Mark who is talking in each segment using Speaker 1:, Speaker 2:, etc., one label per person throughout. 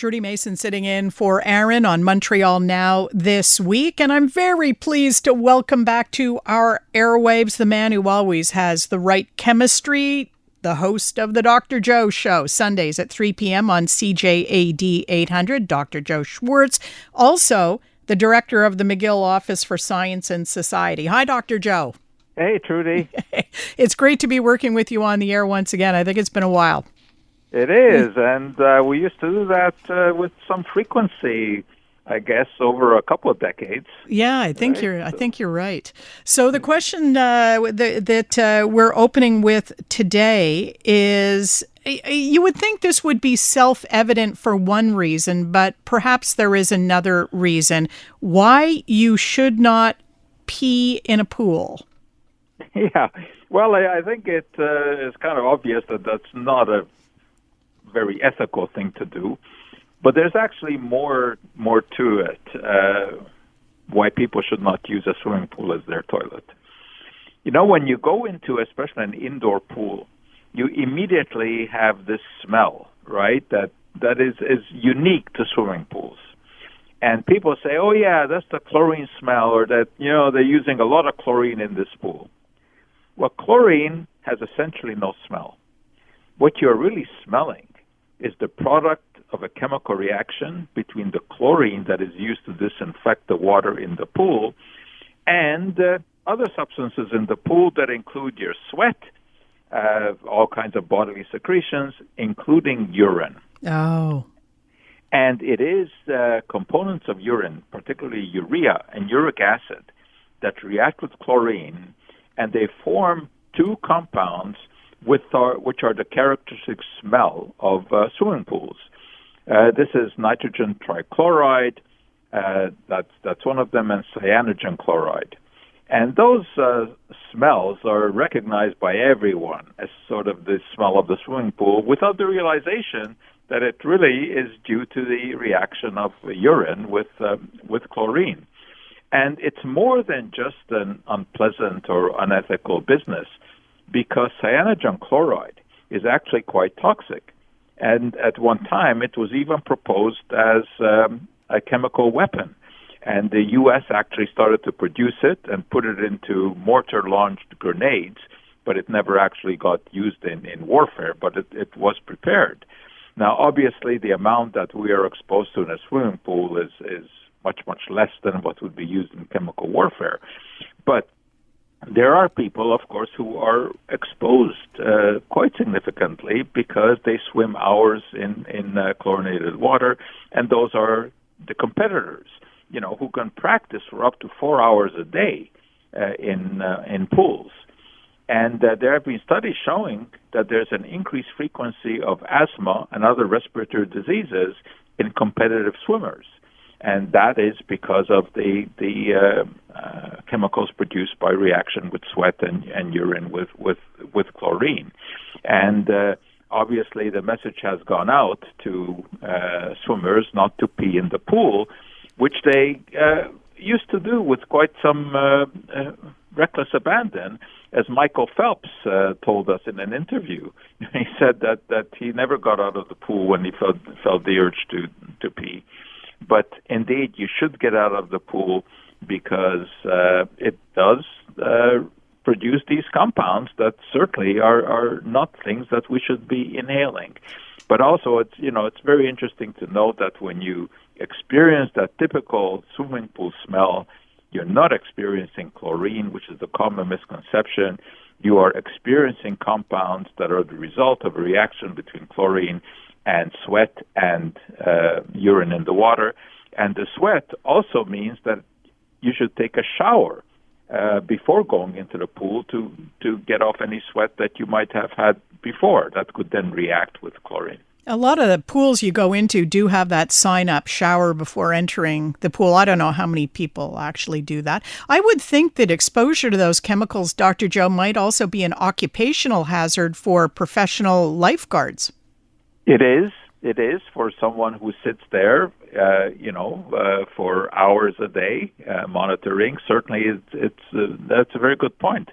Speaker 1: Trudy Mason sitting in for Aaron on Montreal Now this week, and I'm very pleased to welcome back to our airwaves the man who always has the right chemistry, the host of the Dr. Joe Show, Sundays at 3 p.m. on CJAD 800, Dr. Joe Schwarz, also the director of the McGill Office for Science and Society. Hi, Dr. Joe.
Speaker 2: Hey, Trudy.
Speaker 1: It's great to be working with you on the air once again. I think it's been a while.
Speaker 2: It is, and we used to do that with some frequency, I guess, over a couple of decades.
Speaker 1: Yeah, I think you're right. So the question that we're opening with today is, you would think this would be self-evident for one reason, but perhaps there is another reason why you should not pee in a pool.
Speaker 2: Yeah, well, I think it is kind of obvious that that's not a very ethical thing to do, but there's actually more to it. Why people should not use a swimming pool as their toilet. You know, when you go into especially an indoor pool, you immediately have this smell, right? That is unique to swimming pools. And people say, "Oh yeah, that's the chlorine smell," or that they're using a lot of chlorine in this pool. Well, chlorine has essentially no smell. What you're really smelling is the product of a chemical reaction between the chlorine that is used to disinfect the water in the pool and other substances in the pool that include your sweat, all kinds of bodily secretions, including urine.
Speaker 1: Oh.
Speaker 2: And it is components of urine, particularly urea and uric acid, that react with chlorine, and they form two compounds which are the characteristic smell of swimming pools. This is nitrogen trichloride, that's one of them, and cyanogen chloride. And those smells are recognized by everyone as sort of the smell of the swimming pool without the realization that it really is due to the reaction of urine with chlorine. And it's more than just an unpleasant or unethical business, because cyanogen chloride is actually quite toxic. And at one time, it was even proposed as a chemical weapon. And the U.S. actually started to produce it and put it into mortar-launched grenades, but it never actually got used in warfare, but it was prepared. Now, obviously, the amount that we are exposed to in a swimming pool is much, much less than what would be used in chemical warfare. But there are people, of course, who are exposed quite significantly because they swim hours in chlorinated water, and those are the competitors, who can practice for up to 4 hours a day in pools. And there have been studies showing that there's an increased frequency of asthma and other respiratory diseases in competitive swimmers. And that is because of the chemicals produced by reaction with sweat and urine with chlorine. And obviously the message has gone out to swimmers not to pee in the pool, which they used to do with quite some reckless abandon, as Michael Phelps told us in an interview. He said that he never got out of the pool when he felt the urge to pee. But indeed, you should get out of the pool because it does produce these compounds that certainly are not things that we should be inhaling. But also, it's very interesting to note that when you experience that typical swimming pool smell, you're not experiencing chlorine, which is the common misconception. You are experiencing compounds that are the result of a reaction between chlorine and sweat and urine in the water. And the sweat also means that you should take a shower before going into the pool to get off any sweat that you might have had before that could then react with chlorine.
Speaker 1: A lot of the pools you go into do have that sign-up shower before entering the pool. I don't know how many people actually do that. I would think that exposure to those chemicals, Dr. Joe, might also be an occupational hazard for professional lifeguards.
Speaker 2: It is. It is for someone who sits there, for hours a day monitoring. Certainly, that's a very good point.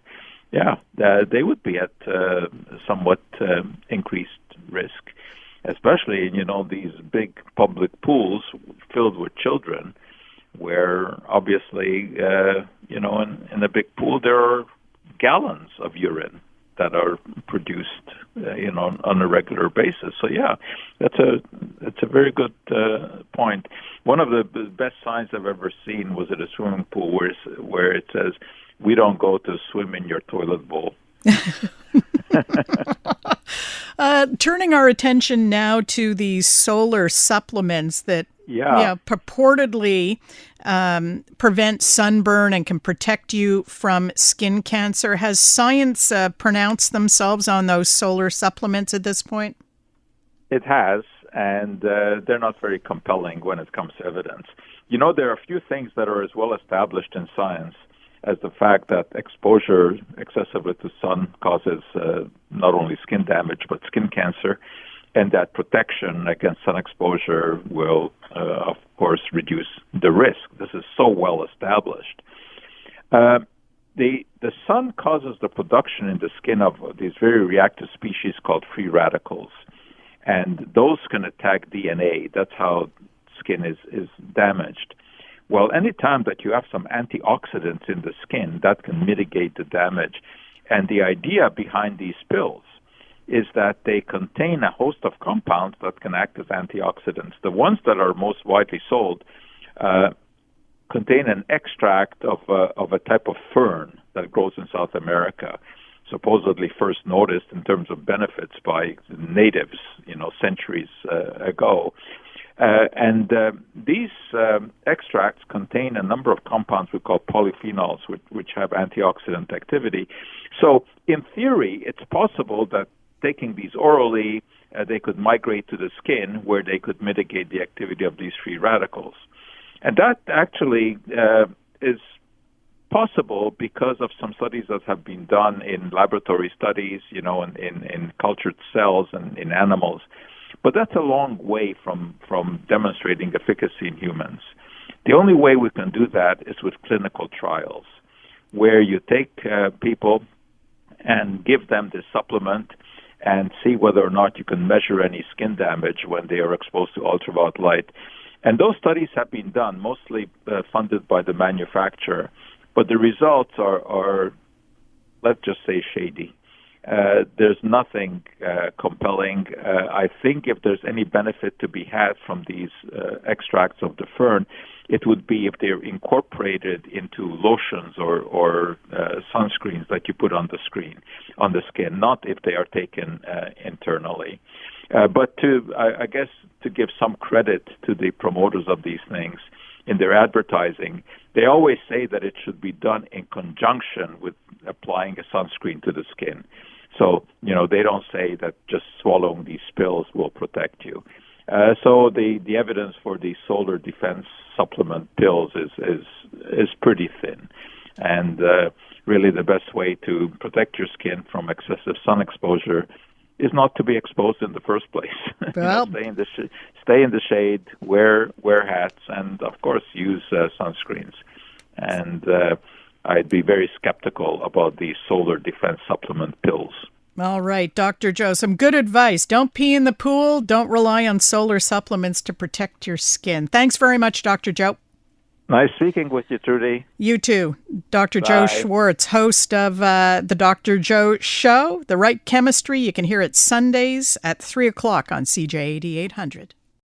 Speaker 2: Yeah, they would be at somewhat increased risk. especially these big public pools filled with children, where obviously in a big pool there are gallons of urine that are produced on a regular basis. So yeah, that's a very good point. One of the best signs I've ever seen was at a swimming pool where it says, "We don't go to swim in your toilet bowl."
Speaker 1: Turning our attention now to these solar supplements that purportedly prevent sunburn and can protect you from skin cancer. Has science pronounced themselves on those solar supplements at this point?
Speaker 2: It has, and they're not very compelling when it comes to evidence. There are a few things that are as well established in science as the fact that exposure excessively to sun causes not only skin damage but skin cancer, and that protection against sun exposure will, of course, reduce the risk. This is so well established. The sun causes the production in the skin of these very reactive species called free radicals, and those can attack DNA. That's how skin is damaged. Well, any time that you have some antioxidants in the skin, that can mitigate the damage. And the idea behind these pills is that they contain a host of compounds that can act as antioxidants. The ones that are most widely sold contain an extract of a type of fern that grows in South America, supposedly first noticed in terms of benefits by natives, centuries ago. And these extracts contain a number of compounds we call polyphenols, which have antioxidant activity. So, in theory, it's possible that taking these orally, they could migrate to the skin where they could mitigate the activity of these free radicals. And that actually is possible because of some studies that have been done in laboratory studies, in cultured cells and in animals. But that's a long way from demonstrating efficacy in humans. The only way we can do that is with clinical trials, where you take people and give them this supplement and see whether or not you can measure any skin damage when they are exposed to ultraviolet light. And those studies have been done, mostly funded by the manufacturer. But the results are let's just say, shady. There's nothing compelling. I think if there's any benefit to be had from these extracts of the fern, it would be if they're incorporated into lotions or sunscreens that you put on the skin, not if they are taken internally. But I guess to give some credit to the promoters of these things, in their advertising, they always say that it should be done in conjunction with applying a sunscreen to the skin. So, they don't say that just swallowing these pills will protect you. So the evidence for these solar defense supplement pills is pretty thin. And really the best way to protect your skin from excessive sun exposure is not to be exposed in the first place.
Speaker 1: Well,
Speaker 2: stay in the shade, wear hats, and of course use sunscreens. And I'd be very skeptical about these solar defense supplement pills.
Speaker 1: All right, Dr. Joe, some good advice. Don't pee in the pool. Don't rely on solar supplements to protect your skin. Thanks very much, Dr. Joe.
Speaker 2: Nice speaking with you, Trudy.
Speaker 1: You too. Dr.
Speaker 2: Bye.
Speaker 1: Joe Schwarz, host of the Dr. Joe Show, The Right Chemistry. You can hear it Sundays at 3 o'clock on CJAD 800.